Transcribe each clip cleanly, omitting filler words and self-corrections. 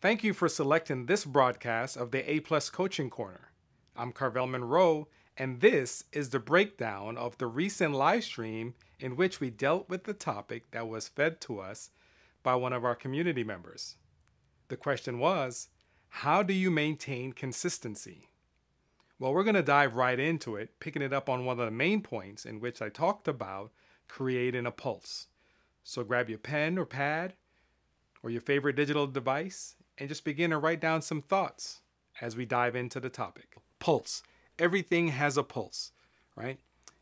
Thank you for selecting this broadcast of the A Plus Coaching Corner. I'm Carvel Munroe, and this is the breakdown of the recent live stream in which we dealt with the topic that was fed to us by one of our community members. The question was, how do you maintain consistency? Well, we're going to dive right into it, picking it up on one of the main points in which I talked about creating a pulse. So grab your pen or pad or your favorite digital device and just begin to write down some thoughts as we dive into the topic. Pulse. Everything has a pulse, right?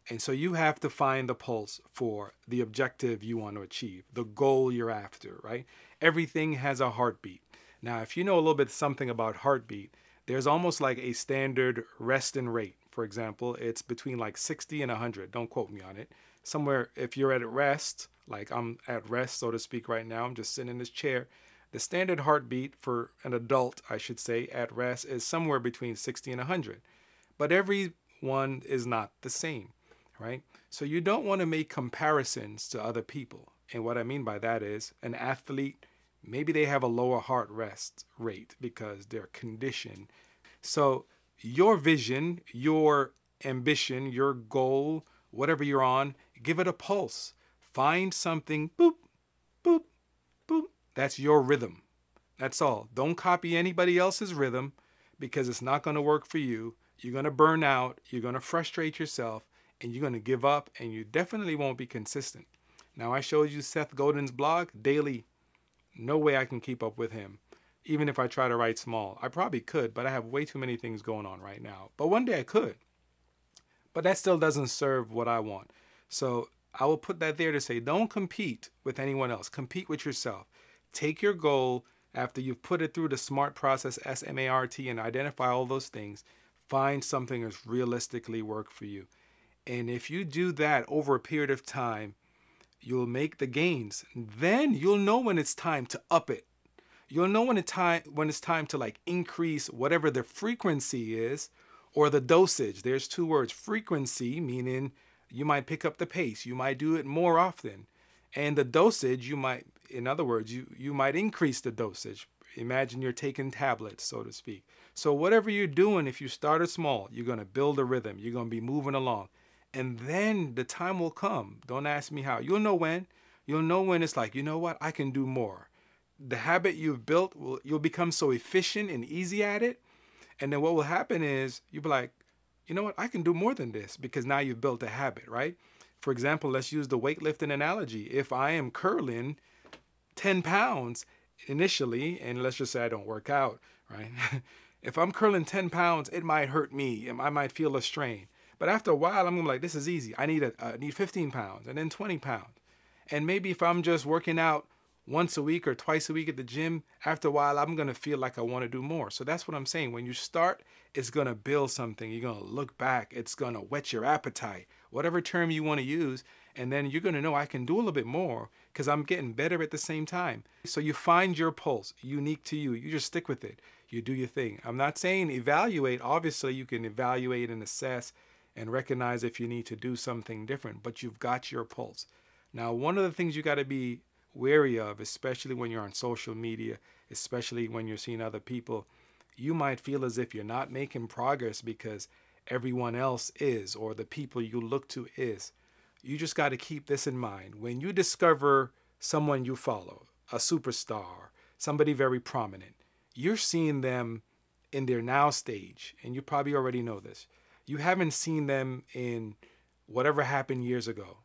And so you have to find the pulse for the objective you want to achieve, the goal you're after, right? Everything has a heartbeat. Now, if you know a little bit something about heartbeat, there's almost like a standard resting rate. For example, it's between like 60 and 100. Don't quote me on it. Somewhere, if you're at rest, like I'm at rest, so to speak, right now, I'm just sitting in this chair. The standard heartbeat for an adult, I should say, at rest is somewhere between 60 and 100. But everyone is not the same, right? So you don't want to make comparisons to other people. And what I mean by that is an athlete, maybe they have a lower heart rest rate because they're conditioned. So your vision, your ambition, your goal, whatever you're on, give it a pulse. Find something, boop, boop, boop. That's your rhythm. That's all. Don't copy anybody else's rhythm because it's not going to work for you. You're going to burn out. You're going to frustrate yourself and you're going to give up and you definitely won't be consistent. Now, I showed you Seth Godin's blog daily. No way I can keep up with him. Even if I try to write small, I probably could, but I have way too many things going on right now. But one day I could. But that still doesn't serve what I want. So I will put that there to say, don't compete with anyone else. Compete with yourself. Take your goal after you've put it through the SMART process, SMART, and identify all those things. Find something that's realistically work for you. And if you do that over a period of time, you'll make the gains. Then you'll know when it's time to up it. You'll know when it's time to like increase whatever the frequency is or the dosage. There's two words. Frequency, meaning you might pick up the pace. You might do it more often. And the dosage, you might, in other words, you might increase the dosage. Imagine you're taking tablets, so to speak. So whatever you're doing, if you started small, you're going to build a rhythm. You're going to be moving along. And then the time will come. Don't ask me how. You'll know when. You'll know when it's like, you know what? I can do more. The habit you've built, you'll become so efficient and easy at it. And then what will happen is you'll be like, you know what? I can do more than this because now you've built a habit, right? For example, let's use the weightlifting analogy. If I am curling 10 pounds initially, and let's just say I don't work out, right? If I'm curling 10 pounds, it might hurt me. I might feel a strain. But after a while, I'm gonna be like, this is easy. I need 15 pounds and then 20 pounds. And maybe if I'm just working out once a week or twice a week at the gym, after a while, I'm gonna feel like I wanna do more. So that's what I'm saying. When you start, it's gonna build something. You're gonna look back. It's gonna whet your appetite, whatever term you wanna use. And then you're gonna know I can do a little bit more because I'm getting better at the same time. So you find your pulse, unique to you. You just stick with it. You do your thing. I'm not saying evaluate. Obviously, you can evaluate and assess and recognize if you need to do something different, but you've got your pulse. Now, one of the things you got to be wary of, especially when you're on social media, especially when you're seeing other people, you might feel as if you're not making progress because everyone else is, or the people you look to is. You just got to keep this in mind. When you discover someone you follow, a superstar, somebody very prominent, you're seeing them in their now stage, and you probably already know this. You haven't seen them in whatever happened years ago.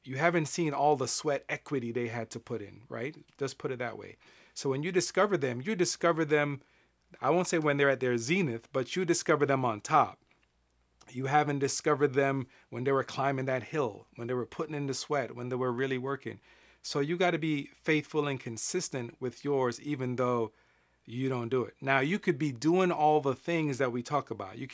You haven't seen all the sweat equity they had to put in, right? Just put it that way. So when you discover them, I won't say when they're at their zenith, but you discover them on top. You haven't discovered them when they were climbing that hill, when they were putting in the sweat, when they were really working. So you got to be faithful and consistent with yours, even though you don't do it. Now, you could be doing all the things that we talk about. You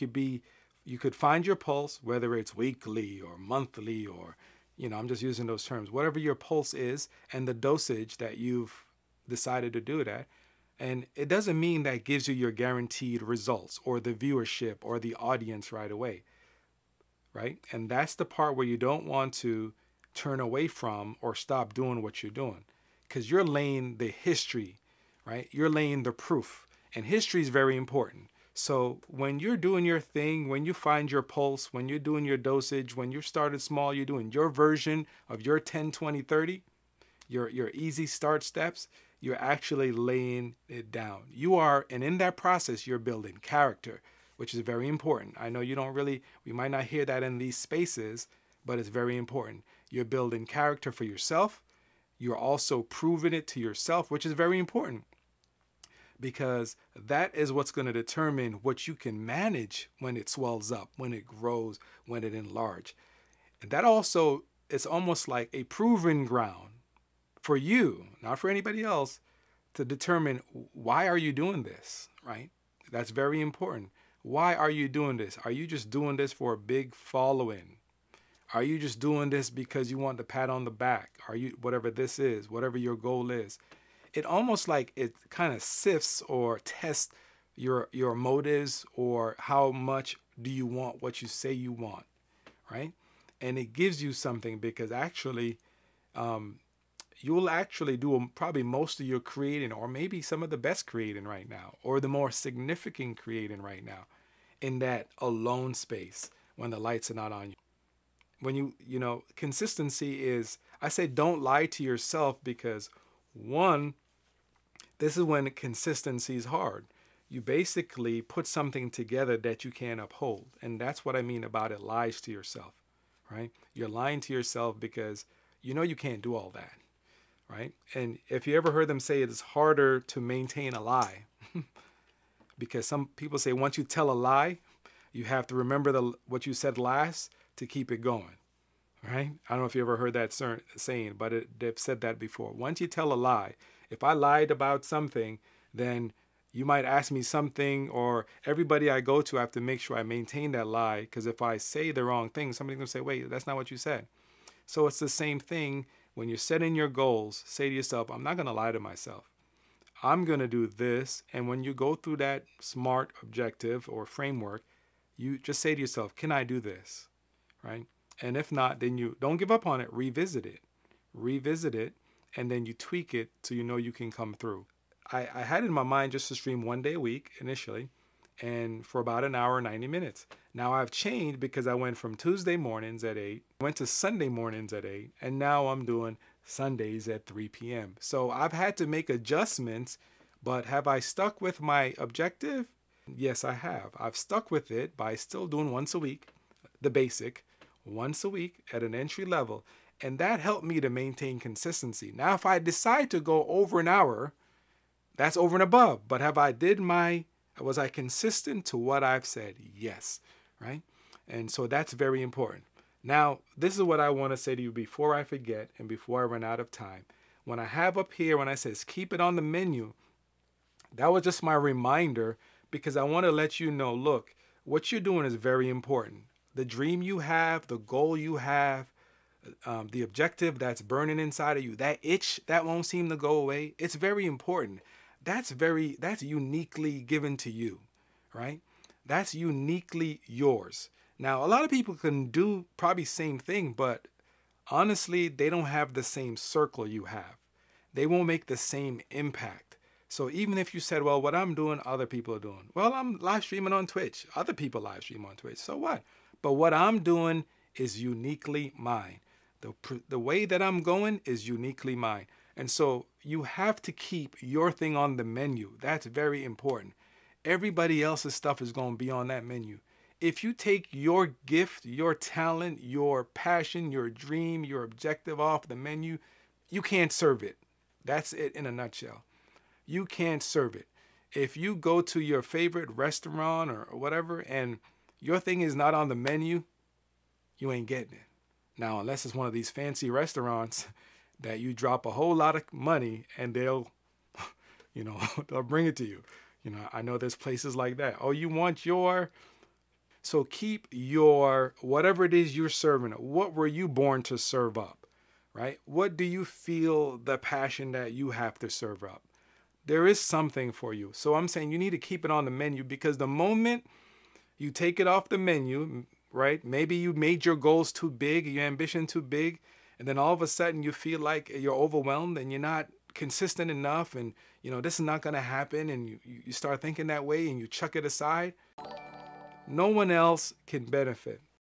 could find your pulse, whether it's weekly or monthly or, I'm just using those terms, whatever your pulse is and the dosage that you've decided to do it at. And it doesn't mean that gives you your guaranteed results or the viewership or the audience right away, right? And that's the part where you don't want to turn away from or stop doing what you're doing because you're laying the history, right? You're laying the proof. And history is very important. So when you're doing your thing, when you find your pulse, when you're doing your dosage, when you started small, you're doing your version of your 10, 20, 30, your easy start steps, you're actually laying it down. You are, and in that process, you're building character, which is very important. I know you don't really, we might not hear that in these spaces, but it's very important. You're building character for yourself. You're also proving it to yourself, which is very important, because that is what's going to determine what you can manage when it swells up, when it grows, when it enlarges. And that also, it's almost like a proving ground for you, not for anybody else, to determine why are you doing this, right? That's very important. Why are you doing this? Are you just doing this for a big following? Are you just doing this because you want the pat on the back? Are you, whatever this is, whatever your goal is? It almost like it kind of sifts or tests your motives, or how much do you want what you say you want, right? And it gives you something, because actually you'll actually do probably most of your creating, or maybe some of the best creating right now, or the more significant creating right now, in that alone space when the lights are not on you. When consistency is, I say don't lie to yourself, because one, this is when consistency is hard. You basically put something together that you can't uphold. And that's what I mean about it, lies to yourself, right? You're lying to yourself because you know you can't do all that, right? And if you ever heard them say it's harder to maintain a lie, because some people say once you tell a lie, you have to remember what you said last to keep it going, right? I don't know if you ever heard that saying, but they've said that before. Once you tell a lie, if I lied about something, then you might ask me something, or everybody I go to, I have to make sure I maintain that lie, because if I say the wrong thing, somebody's going to say, wait, that's not what you said. So it's the same thing when you're setting your goals. Say to yourself, I'm not going to lie to myself. I'm going to do this. And when you go through that SMART objective or framework, you just say to yourself, can I do this, right? And if not, then you don't give up on it. Revisit it, and then you tweak it so you know you can come through. I had in my mind just to stream 1 day a week initially, and for about an hour, 90 minutes. Now I've changed, because I went from Tuesday mornings at 8, went to Sunday mornings at 8, and now I'm doing Sundays at 3 p.m. So I've had to make adjustments, but have I stuck with my objective? Yes, I have. I've stuck with it by still doing once a week, the basic, once a week at an entry level. And that helped me to maintain consistency. Now, if I decide to go over an hour, that's over and above. But was I consistent to what I've said? Yes, right? And so that's very important. Now, this is what I want to say to you before I forget and before I run out of time. When I have up here, when I says keep it on the menu, that was just my reminder, because I want to let you know, look, what you're doing is very important. The dream you have, the goal you have, the objective that's burning inside of you, that itch that won't seem to go away, it's very important. That's uniquely given to you, right? That's uniquely yours. Now, a lot of people can do probably same thing, but honestly, they don't have the same circle you have. They won't make the same impact. So even if you said, well, what I'm doing, other people are doing. Well, I'm live streaming on Twitch. Other people live stream on Twitch. So what? But what I'm doing is uniquely mine. The way that I'm going is uniquely mine. And so you have to keep your thing on the menu. That's very important. Everybody else's stuff is going to be on that menu. If you take your gift, your talent, your passion, your dream, your objective off the menu, you can't serve it. That's it in a nutshell. You can't serve it. If you go to your favorite restaurant or whatever and your thing is not on the menu, you ain't getting it. Now, unless it's one of these fancy restaurants that you drop a whole lot of money and they'll bring it to you. I know there's places like that. Oh, you want so keep your, whatever it is you're serving, what were you born to serve up, right? What do you feel the passion that you have to serve up? There is something for you. So I'm saying you need to keep it on the menu, because the moment you take it off the menu, right? Maybe you made your goals too big, your ambition too big, and then all of a sudden you feel like you're overwhelmed and you're not consistent enough and, this is not going to happen, and you start thinking that way and you chuck it aside, no one else can benefit.